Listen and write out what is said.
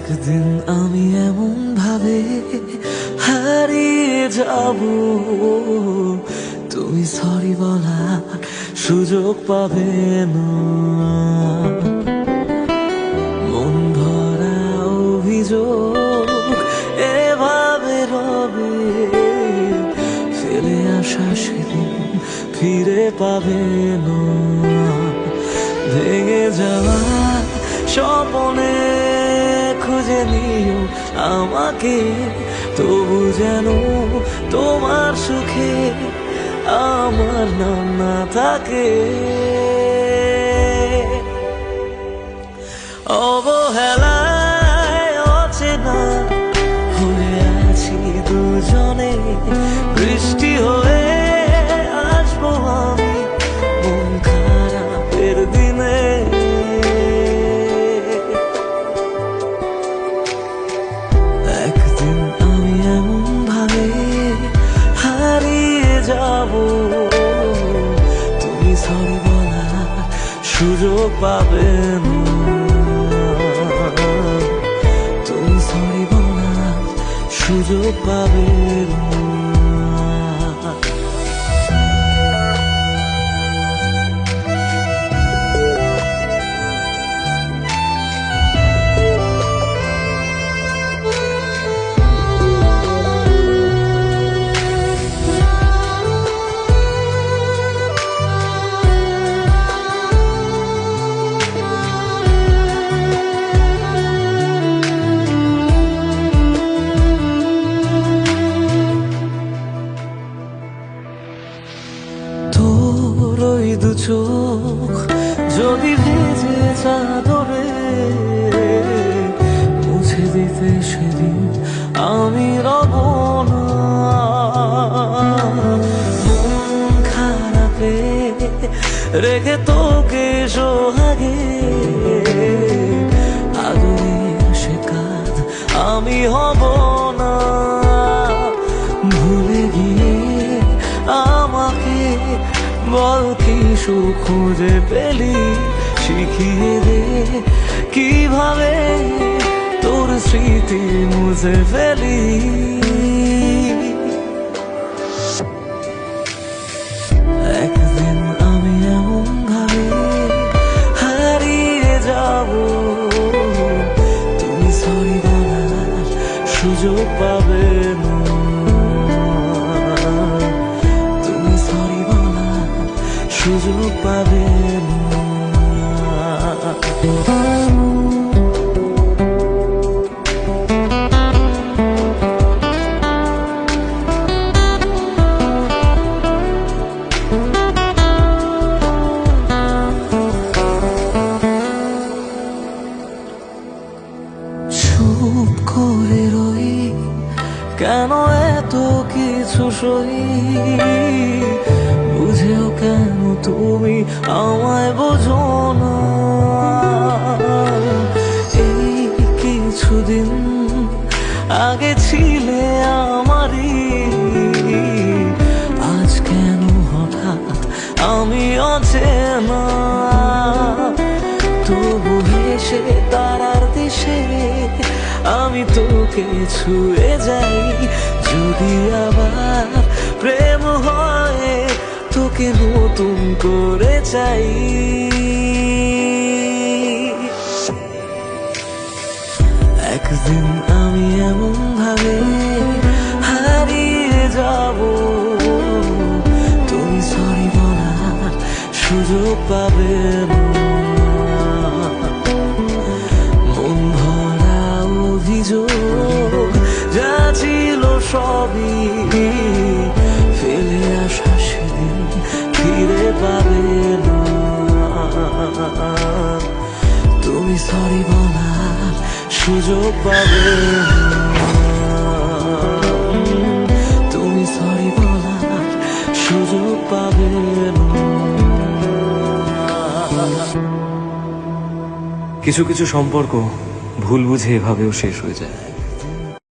একদিন আমি এমন ভাবে হারিয়ে যাব, তুমি সরি বলার সুযোগ পাবে না। মন ভরা অভিযোগ এভাবে রবে, ফেলে আসা সেদিন ফিরে পাবে না। ভেঙে যাওয়া স্বপ্নে খুঁজে নিও আমাকে, তবু যেন তোমার সুখে আমার নাম না থাকে। অবহেলায় অচেনা হয়ে আছি দুজনে, বৃষ্টি হয়ে আসবো আমি মন খারাপের দিনে। একদিন আমি এমন ভাবে হারিয়ে যাব, তুমি সরি বলার সুযোগ পাবে না। তুমি সরি বলার সুযোগ পাবে না। ওই দু চোখ যদি ভেজে চাদরে মুছে দিতে সেদিন আমি রব না। মন খারাপে রেখে তোকে সোহাগে, আদরের সে কাঁধ আমি হব না। ভুলে গিয়ে আমাকে বল কি সুখ খুঁজে পেলি, শিখিয়ে দে কিভাবে তোর স্মৃতি মুছে ফেলি। একদিন আমি এমন ভাবে হারিয়ে যাব, তুমি সরি বলার সুযোগ পাবে না। সুযোগ পাবে না। চুপ করে রই কেন এত কিছু সই, বুঝেও কেন তুমি আমায় বোঝো না। এই কিছুদিন আগে ছিলে আমারই, আজ কেন হঠাৎ আমি অচেনা। তবু হেসে তারার দেশে আমি তোকে ছুঁয়ে যাই, যদি আবার প্রেম হয় তোকে নতুন করে চাই। একদিন আমি এমন ভাবে হারিয়ে যাব, তুমি সরি বলার সুযোগ পাবে না। মন ভরা অভিযোগ যা ছিল সবই ফেলে আসা সেদিন ফিরে পাবে না। তুমি সরি বলার সুযোগ পাবে না। তুমি সরি বলার সুযোগ পাবে না। কিছু কিছু সম্পর্ক ভুল বুঝে এভাবেও শেষ হয়ে যায়।